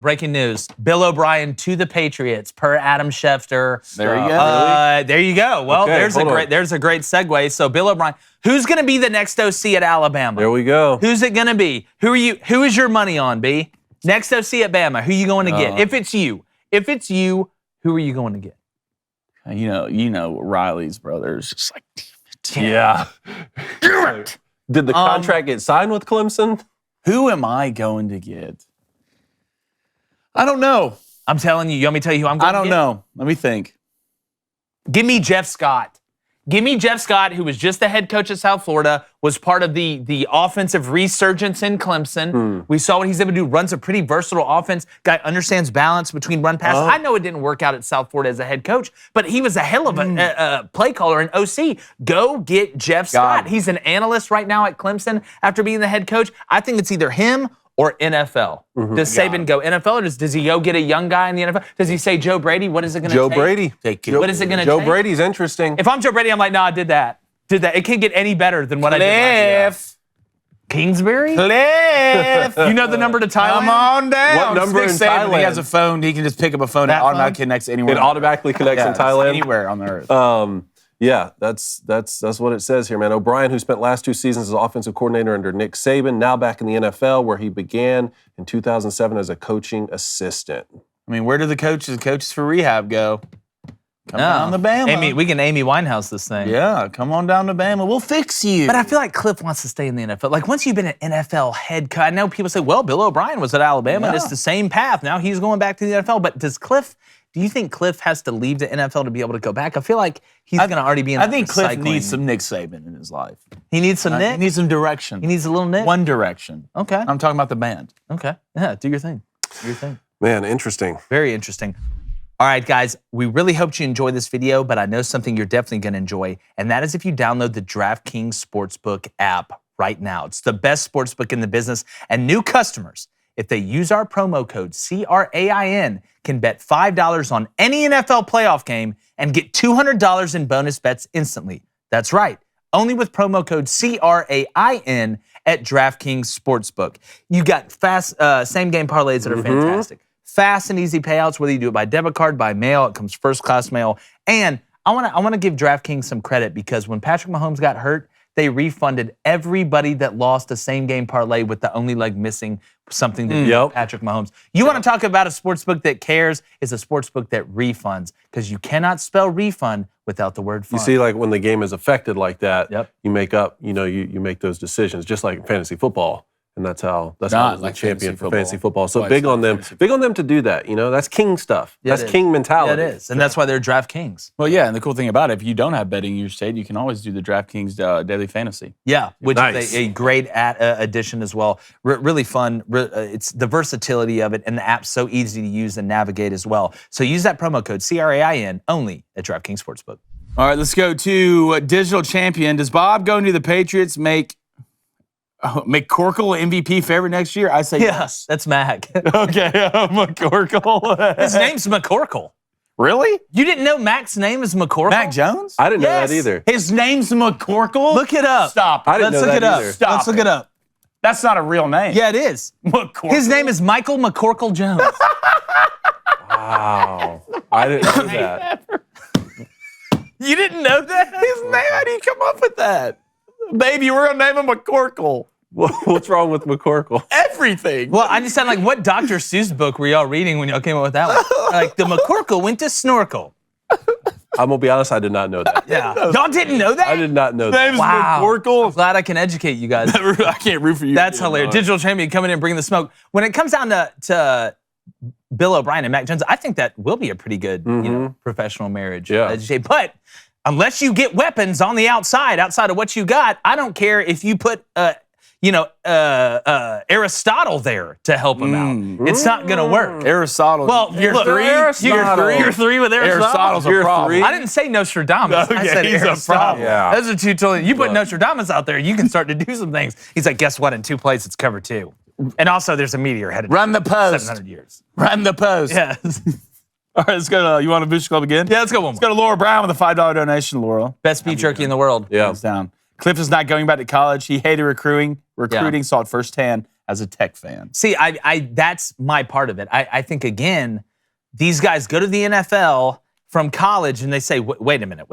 Breaking news. Bill O'Brien to the Patriots per Adam Schefter. There you go. There you go. Well, Okay, there's a great segue. So Bill O'Brien, who's going to be the next OC at Alabama? There we go. Who's it going to be? Who is your money on, B? Next OC at Bama. Who are you going to get? If it's you, who are you going to get? You know, Riley's brothers. Just like, damn it. Yeah. Damn it. Did the contract get signed with Clemson? Who am I going to get? I don't know. I'm telling you. You want me to tell you who I'm going to get? I don't know. Let me think. Give me Jeff Scott. Give me Jeff Scott, who was just the head coach at South Florida, was part of the offensive resurgence in Clemson. We saw what he's able to do, runs a pretty versatile offense. Guy understands balance between run pass. I know it didn't work out at South Florida as a head coach, but he was a hell of a play caller in OC. Go get Jeff Scott. He's an analyst right now at Clemson after being the head coach. I think it's either him or NFL. Does Saban go NFL, or does he go get a young guy in the NFL? Does he say Joe Brady? What is it going to take? Joe Brady. What is it going to take? Joe Brady's interesting. If I'm Joe Brady, I'm like, no, I did that. It can't get any better than what I did last year. Kingsbury? Cliff. You know the number to Thailand? Come on down. What number in Thailand? He has a phone. He can just pick up a phone and it automatically connects anywhere. It automatically connects in Thailand? Anywhere on the earth. Yeah, that's what it says here, man. O'Brien, who spent last 2 seasons as offensive coordinator under Nick Saban, now back in the NFL, where he began in 2007 as a coaching assistant. I mean, where do the coaches for rehab go? Come down to Bama. We can Amy Winehouse this thing. Yeah, come on down to Bama. We'll fix you. But I feel like Cliff wants to stay in the NFL. Like, once you've been an NFL head coach, I know people say, well, Bill O'Brien was at Alabama, and it's the same path. Now he's going back to the NFL. But do you think Cliff has to leave the NFL to be able to go back? I feel like he's going to already be in I think Cliff needs some Nick Saban in his life. He needs some Nick? He needs some direction. He needs a little Nick? One direction. Okay. I'm talking about the band. Okay. Yeah, do your thing. Do your thing. Man, interesting. Very interesting. All right, guys, we really hoped you enjoyed this video, but I know something you're definitely going to enjoy, and that is if you download the DraftKings Sportsbook app right now. It's the best sportsbook in the business, and new customers, if they use our promo code CRAIN, can bet $5 on any NFL playoff game and get $200 in bonus bets instantly. That's right. Only with promo code CRAIN at DraftKings Sportsbook. You got fast same-game parlays that are fantastic. Fast and easy payouts, whether you do it by debit card, by mail, it comes first-class mail. And I want to give DraftKings some credit, because when Patrick Mahomes got hurt, they refunded everybody that lost a same-game parlay with the only leg missing something to do with Patrick Mahomes. You want to talk about a sportsbook that cares? It's a sportsbook that refunds, because you cannot spell refund without the word fund. You see, like, when the game is affected like that, you make up, you make those decisions, just like in fantasy football. And that's how he's the champion for fantasy football. So big on them to do that. That's king stuff. That's king mentality. Yeah, it is. And that's why they're DraftKings. Well, yeah, and the cool thing about it, if you don't have betting in your state, you can always do the DraftKings Daily Fantasy. Yeah, which is a great addition as well. Really fun. It's the versatility of it, and the app's so easy to use and navigate as well. So use that promo code CRAIN only at DraftKings Sportsbook. All right, let's go to Digital Champion. Does Bob going to the Patriots make McCorkle MVP favorite next year? I say yes. That's Mac. Okay, McCorkle. His name's McCorkle. Really? You didn't know Mac's name is McCorkle? Mac Jones? I didn't know that either. His name's McCorkle? Look it up. Stop. I didn't know that either. Stop. Let's look it up. That's not a real name. Yeah, it is. McCorkle. His name is Michael McCorkle Jones. Wow. I didn't know that. You didn't know that? His name, how do you come up with that? Baby, we're going to name him McCorkle. What's wrong with McCorkle? Everything. Well, I just sound like, what Dr. Seuss book were y'all reading when y'all came up with that one? Like, the McCorkle went to snorkel. I'm going to be honest, I did not know that. Yeah. Y'all didn't know that? I did not know that. Name's McCorkle. I'm glad I can educate you guys. I can't root for you. That's hilarious. Digital Champion coming in and bringing the smoke. When it comes down to Bill O'Brien and Mac Jones, I think that will be a pretty good professional marriage. Yeah. But unless you get weapons on the outside of what you got, I don't care if you put Aristotle there to help him out. It's not going to work. Aristotle. Well, you're three. You're three with Aristotle. Aristotle's a problem. I didn't say Nostradamus. I said he's Aristotle. a problem. Yeah. Those are two totally. You put Nostradamus out there, you can start to do some things. He's like, guess what? In 2 places, it's cover 2. And also, there's a meteor headed. Run the post. 700 years. Run the post. Yes. All right, let's go to, you want a Booster Club again? Yeah, let's go one more. Let's go to Laura Brown with a $5 donation, Laura. Best beef jerky in the world. Yeah. Hands down. Cliff is not going back to college. He hated recruiting, saw it firsthand as a Tech fan. See, that's my part of it. I think, again, these guys go to the NFL from college and they say, wait a minute.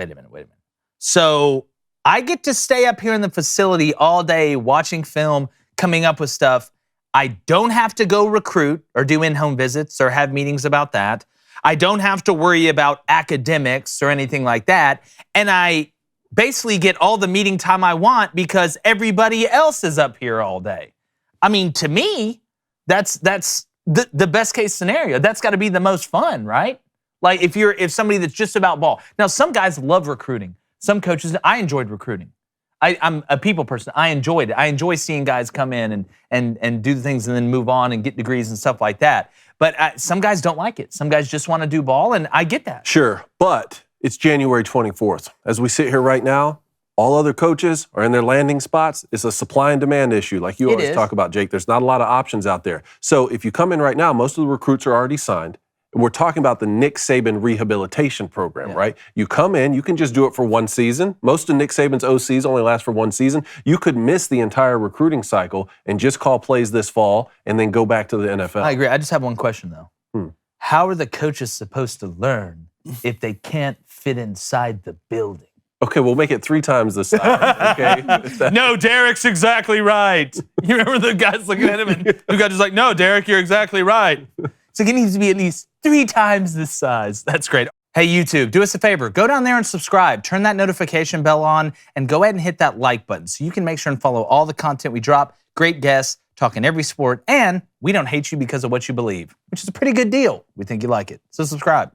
So I get to stay up here in the facility all day watching film, coming up with stuff. I don't have to go recruit or do in-home visits or have meetings about that. I don't have to worry about academics or anything like that. And I basically get all the meeting time I want because everybody else is up here all day. I mean, to me, that's the best case scenario. That's got to be the most fun, right? Like if somebody that's just about ball. Now, some guys love recruiting. Some coaches, I enjoyed recruiting. I'm a people person. I enjoyed it. I enjoy seeing guys come in and do the things and then move on and get degrees and stuff like that. But some guys don't like it. Some guys just want to do ball, and I get that. Sure, but it's January 24th. As we sit here right now, all other coaches are in their landing spots. It's a supply and demand issue, like you always talk about, Jake. There's not a lot of options out there. So if you come in right now, most of the recruits are already signed. We're talking about the Nick Saban rehabilitation program, right? You come in, you can just do it for one season. Most of Nick Saban's OCs only last for one season. You could miss the entire recruiting cycle and just call plays this fall and then go back to the NFL. I agree. I just have one question, though. How are the coaches supposed to learn if they can't fit inside the building? Okay, we'll make it 3 times the size, okay? No, Derek's exactly right. You remember the guys looking at him and the guy just like, no, Derek, you're exactly right. So it needs to be at least 3 times this size. That's great. Hey, YouTube, do us a favor. Go down there and subscribe. Turn that notification bell on and go ahead and hit that like button so you can make sure and follow all the content we drop. Great guests, talking every sport, and we don't hate you because of what you believe, which is a pretty good deal. We think you like it. So subscribe.